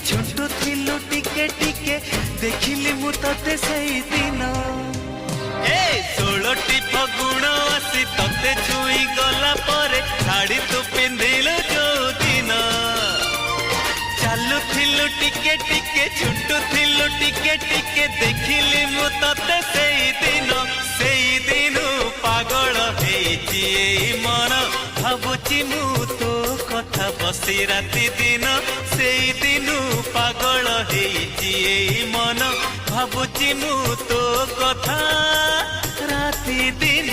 छोट थिलु टिके टिके देखिली मु तते सही दिन ए 16टी फगुण आसी तते छुई गला परे शाड़ी तू पिंधिलु जो दिन चालू थिलु टिके टिके छोट थिलु टिके टिके देखिली मु तते सही दिन पागल हेची मन भाबुची मु तो कथा बसी राति दिन से दिन पागल हेची मन भाबुची मु तो कथा राति दिन।